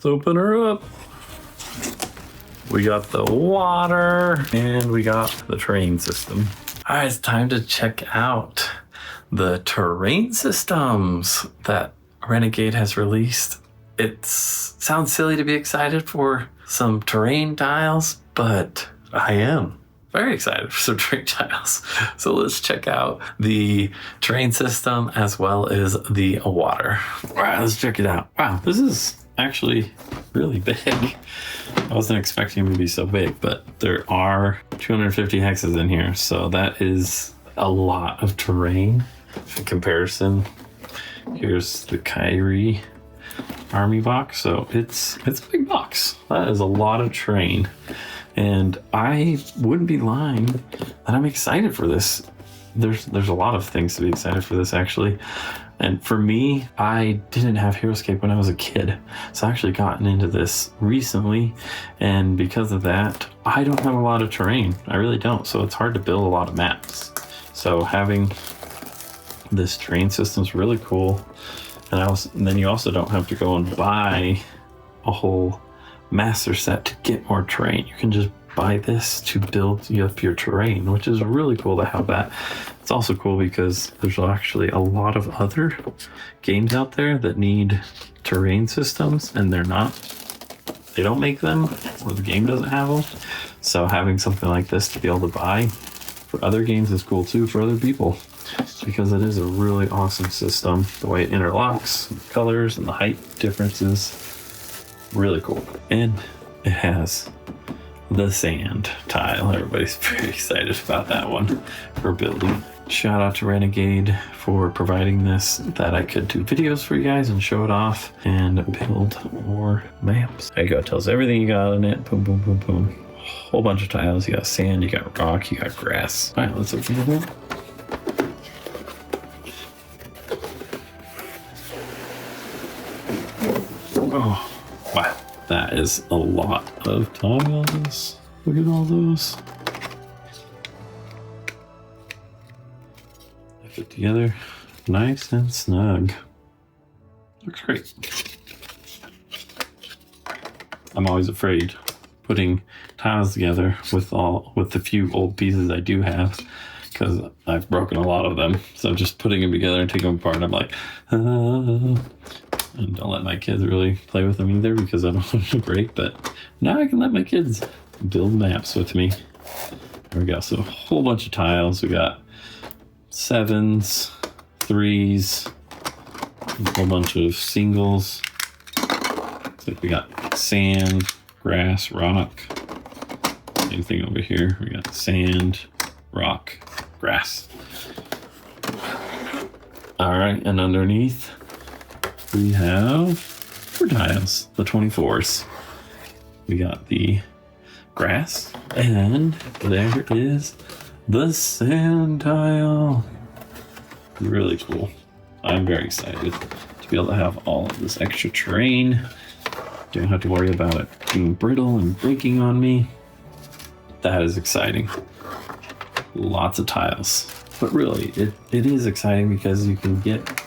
Let's open her up. We got the water and we got the terrain system. All right, it's time to check out the terrain systems that Renegade has released. It sounds silly to be excited for some terrain tiles, but I am very excited for some terrain tiles. So let's check out the terrain system as well as the water. All right, let's check it out. Wow, this is actually really big. I wasn't expecting it to be so big, but there are 250 hexes in here. So that is a lot of terrain in comparison. Here's the Kyrie army box. So it's a big box. That is a lot of terrain. And I wouldn't be lying that I'm excited for this. There's a lot of things to be excited for this, actually. And for me, I didn't have HeroScape when I was a kid. So I actually gotten into this recently. And because of that, I don't have a lot of terrain. I really don't. So it's hard to build a lot of maps. So having this terrain system is really cool. And then you also don't have to go and buy a whole master set to get more terrain. You can just buy this to build up your terrain, which is really cool to have that. It's also cool because there's actually a lot of other games out there that need terrain systems and they don't make them, or the game doesn't have them. So having something like this to be able to buy for other games is cool too, for other people, because it is a really awesome system. The way it interlocks, the colors and the height differences, really cool. And it has the sand tile. Everybody's very excited about that one for building. Shout out to Renegade for providing this, that I could do videos for you guys and show it off and build more maps. There you go. It tells everything you got in it. Boom, boom, boom, boom. Whole bunch of tiles. You got sand, you got rock, you got grass. All right, let's open it up. Oh, wow. That is a lot of tiles. Look at all those. They fit together nice and snug. Looks great. I'm always afraid putting tiles together with the few old pieces I do have, because I've broken a lot of them. So just putting them together and taking them apart, I'm like, and don't let my kids really play with them either because I don't want to break. But now I can let my kids build maps with me. There we go. So a whole bunch of tiles. We got 7s, 3s, a whole bunch of singles. Looks like we got sand, grass, rock. Same thing over here. We got sand, rock, grass. All right, and underneath we have 4 tiles, the 24s. We got the grass, and there is the sand tile. Really cool. I'm very excited to be able to have all of this extra terrain. Don't have to worry about it being brittle and breaking on me. That is exciting. Lots of tiles. But really, it is exciting because you can get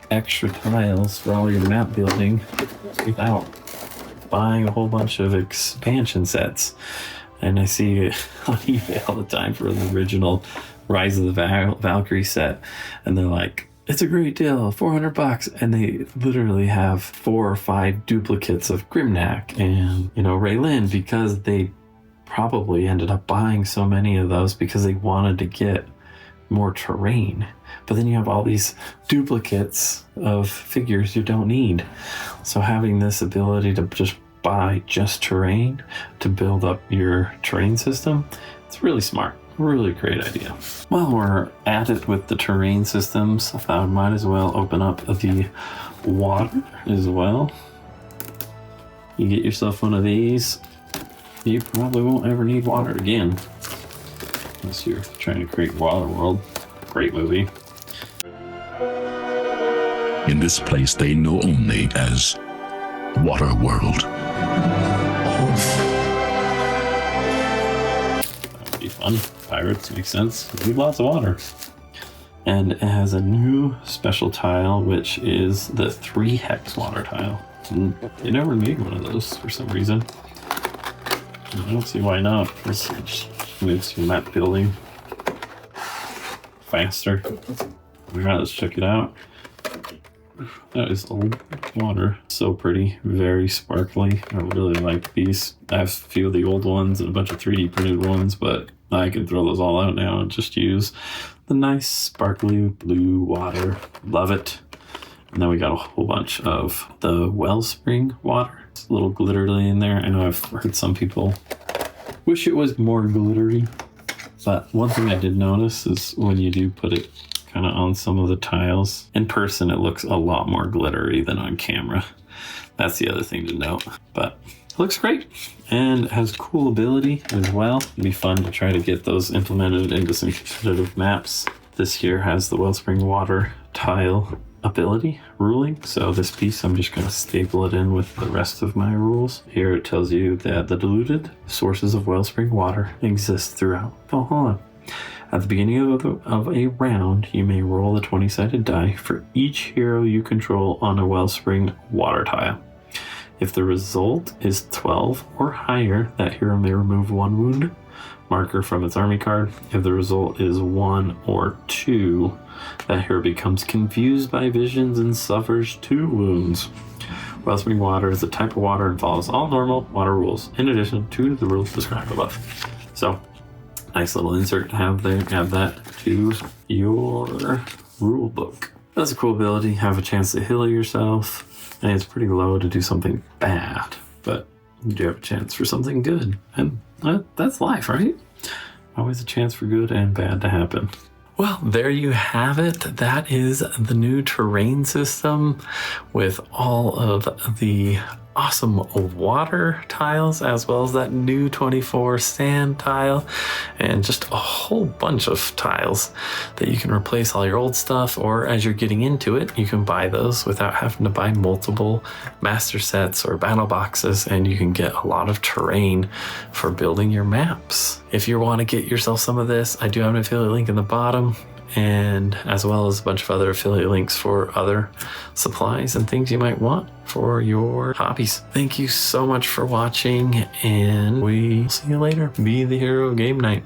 extra tiles for all your map building without buying a whole bunch of expansion sets. And I see it on eBay all the time for the original Rise of the Valkyrie set, and they're like, it's a great deal, $400, and they literally have 4 or 5 duplicates of Grimnak and Raylin, because they probably ended up buying so many of those because they wanted to get more terrain. But then you have all these duplicates of figures you don't need. So having this ability to just buy just terrain to build up your terrain system, it's really smart. Really great idea. While we're at it with the terrain systems, I thought I might as well open up the water as well. You get yourself one of these, you probably won't ever need water again. Unless you're trying to create Waterworld. Great movie. In this place they know only as Waterworld. That would be fun. Pirates, makes sense. We need lots of water. And it has a new special tile, which is the 3 hex water tile. And they never made one of those for some reason. I don't see why not. This just makes your map building faster. Alright, let's check it out. That is old water. So pretty, very sparkly. I really like these. I have a few of the old ones and a bunch of 3D printed ones, but I can throw those all out now and just use the nice sparkly blue water. Love it. And then we got a whole bunch of the wellspring water. It's a little glittery in there. I know I've heard some people wish it was more glittery, but one thing I did notice is when you do put it kind of on some of the tiles, in person it looks a lot more glittery than on camera. That's the other thing to note, but it looks great and it has cool ability as well. It'd be fun to try to get those implemented into some competitive maps. This here has the wellspring water tile ability ruling, so this piece I'm just going to staple it in with the rest of my rules. Here it tells you that the diluted sources of wellspring water exist throughout. Oh, hold on. At the beginning of a round, you may roll a 20-sided die for each hero you control on a wellspring water tile. If the result is 12 or higher, that hero may remove 1 wound marker from its army card. If the result is 1 or 2, that hero becomes confused by visions and suffers 2 wounds. Wellspring water is a type of water and follows all normal water rules, in addition to the rules described above. So, nice little insert to have there. Add that to your rule book. That's a cool ability. Have a chance to heal yourself. And it's pretty low to do something bad, but you do have a chance for something good. And that's life, right? Always a chance for good and bad to happen. Well, there you have it. That is the new terrain system with all of the awesome water tiles, as well as that new 24 sand tile, and just a whole bunch of tiles that you can replace all your old stuff, or as you're getting into it, you can buy those without having to buy multiple master sets or battle boxes, and you can get a lot of terrain for building your maps. If you want to get yourself some of this, I do have an affiliate link in the bottom, and as well as a bunch of other affiliate links for other supplies and things you might want for your hobbies. Thank you so much for watching, and we'll see you later. Be the hero game night.